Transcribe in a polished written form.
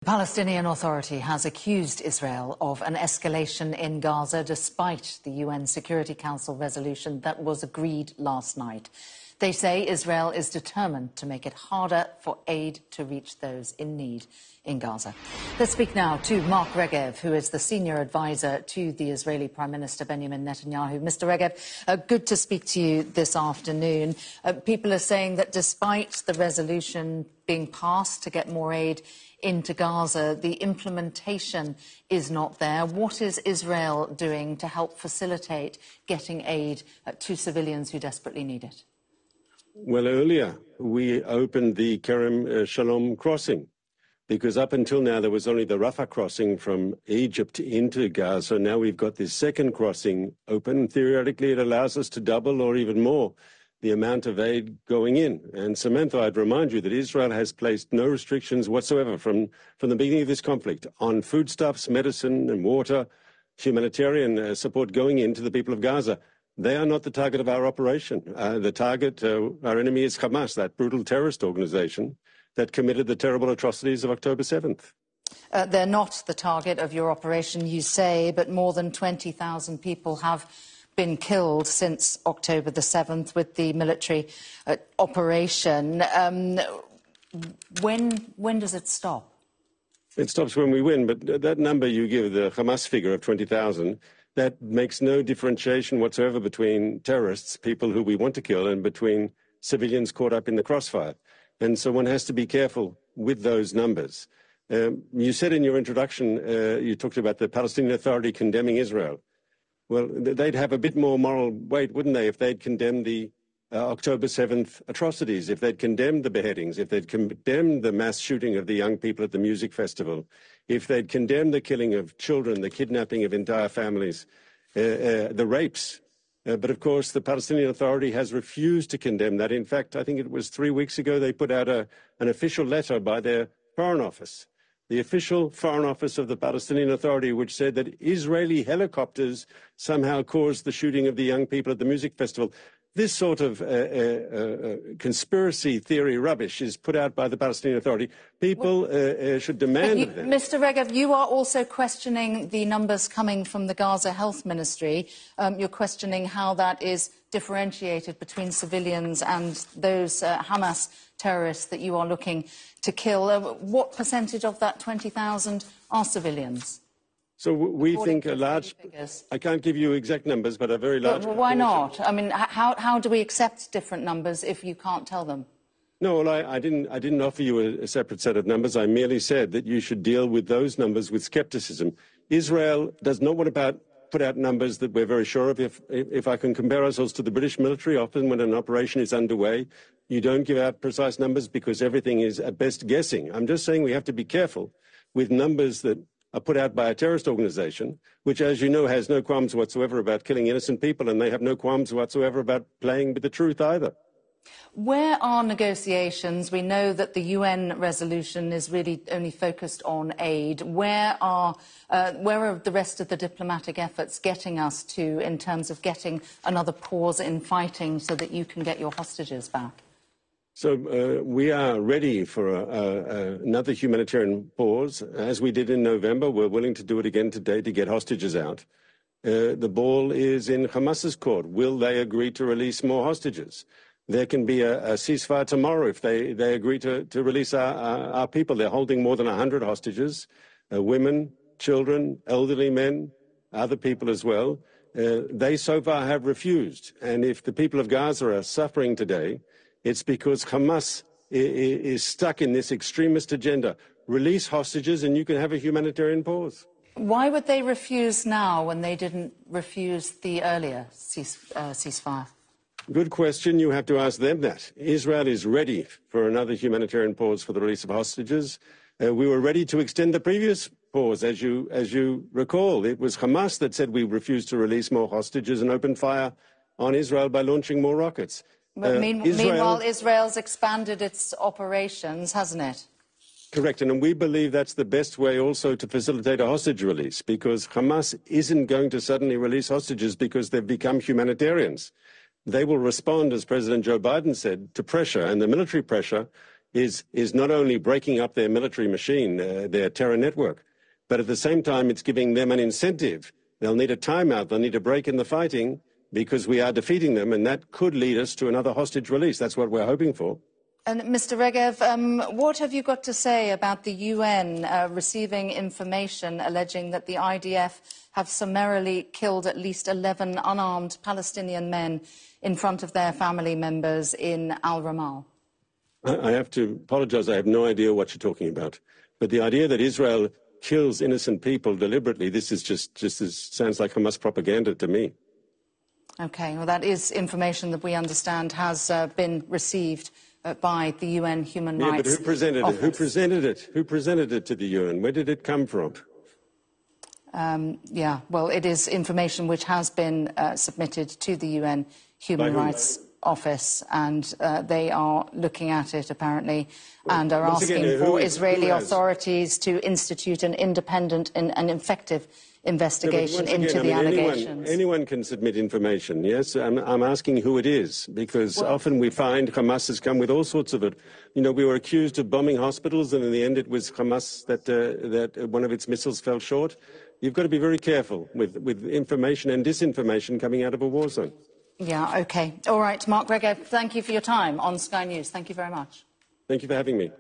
The Palestinian Authority has accused Israel of an escalation in Gaza despite the UN Security Council resolution that was agreed last night. They say Israel is determined to make it harder for aid to reach those in need in Gaza. Let's speak now to Mark Regev, who is the senior advisor to the Israeli Prime Minister Benjamin Netanyahu. Mr. Regev, good to speak to you this afternoon. People are saying that despite the resolution being passed to get more aid into Gaza, the implementation is not there. What is Israel doing to help facilitate getting aid to civilians who desperately need it? Well, earlier we opened the Kerem Shalom crossing, because up until now there was only the Rafah crossing from Egypt into Gaza. Now we've got this second crossing open. Theoretically, it allows us to double or even more the amount of aid going in. And Samantha, I'd remind you that Israel has placed no restrictions whatsoever from the beginning of this conflict on foodstuffs, medicine and water, humanitarian support going into the people of Gaza. They are not the target of our operation. The target, our enemy, is Hamas, that brutal terrorist organization that committed the terrible atrocities of October 7th. They're not the target of your operation, you say, but more than 20,000 people have been killed since October the 7th with the military operation. When does it stop? It stops when we win, but that number you give, the Hamas figure of 20,000, that makes no differentiation whatsoever between terrorists, people who we want to kill, and between civilians caught up in the crossfire. And so one has to be careful with those numbers. You said in your introduction, you talked about the Palestinian Authority condemning Israel. Well, they'd have a bit more moral weight, wouldn't they, if they'd condemned the October 7th atrocities, if they'd condemned the beheadings, if they'd condemned the mass shooting of the young people at the music festival, if they'd condemned the killing of children, the kidnapping of entire families, the rapes. But of course, the Palestinian Authority has refused to condemn that. In fact, I think it was 3 weeks ago, they put out an official letter by their Foreign Office, the official Foreign Office of the Palestinian Authority, which said that Israeli helicopters somehow caused the shooting of the young people at the music festival. This sort of conspiracy theory rubbish is put out by the Palestinian Authority. People should demand of them. Mr. Regev, you are also questioning the numbers coming from the Gaza Health Ministry. You're questioning how that is differentiated between civilians and those Hamas terrorists that you are looking to kill. What percentage of that 20,000 are civilians? So we think a large, I can't give you exact numbers, but a very large. Well, why not? I mean, how do we accept different numbers if you can't tell them? No, well, I didn't offer you a separate set of numbers. I merely said that you should deal with those numbers with skepticism. Israel does not want to put out numbers that we're very sure of. If I can compare ourselves to the British military, often when an operation is underway, you don't give out precise numbers because everything is at best guessing. I'm just saying we have to be careful with numbers that are put out by a terrorist organization, which, as you know, has no qualms whatsoever about killing innocent people, and they have no qualms whatsoever about playing with the truth either. Where are negotiations? We know that the UN resolution is really only focused on aid. Where are the rest of the diplomatic efforts getting us to in terms of getting another pause in fighting so that you can get your hostages back? So we are ready for another humanitarian pause. As we did in November, we're willing to do it again today to get hostages out. The ball is in Hamas's court. Will they agree to release more hostages? There can be a ceasefire tomorrow if they agree to release our people. They're holding more than 100 hostages, women, children, elderly men, other people as well. They so far have refused. And if the people of Gaza are suffering today, it's because Hamas is stuck in this extremist agenda. Release hostages and you can have a humanitarian pause. Why would they refuse now when they didn't refuse the earlier ceasefire? Good question. You have to ask them that. Israel is ready for another humanitarian pause for the release of hostages. We were ready to extend the previous pause, as you recall. It was Hamas that said we refused to release more hostages and opened fire on Israel by launching more rockets. But meanwhile, Israel's expanded its operations, hasn't it? Correct, and we believe that's the best way also to facilitate a hostage release, because Hamas isn't going to suddenly release hostages because they've become humanitarians. They will respond, as President Joe Biden said, to pressure, and the military pressure is not only breaking up their military machine, their terror network, but at the same time, it's giving them an incentive. They'll need a timeout. They'll need a break in the fighting because we are defeating them, and that could lead us to another hostage release. That's what we're hoping for. And Mr. Regev, what have you got to say about the UN receiving information alleging that the IDF have summarily killed at least 11 unarmed Palestinian men in front of their family members in Al-Ramal? I have to apologize. I have no idea what you're talking about. But the idea that Israel kills innocent people deliberately, this is sounds like Hamas propaganda to me. OK, well, that is information that we understand has been received by the UN Human Rights But who presented Office. it? Who presented it? Who presented it to the UN? Where did it come from? Yeah, well, it is information which has been submitted to the UN Human Rights Office, and they are looking at it, apparently, and are asking for Israeli authorities to institute an independent and effective investigation into the allegations. Anyone can submit information, yes? I'm asking who it is, because often we find Hamas has come with all sorts of it. You know, we were accused of bombing hospitals, and in the end it was Hamas that one of its missiles fell short. You've got to be very careful with information and disinformation coming out of a war zone. Yeah, OK. All right, Mark Regev, thank you for your time on Sky News. Thank you very much. Thank you for having me.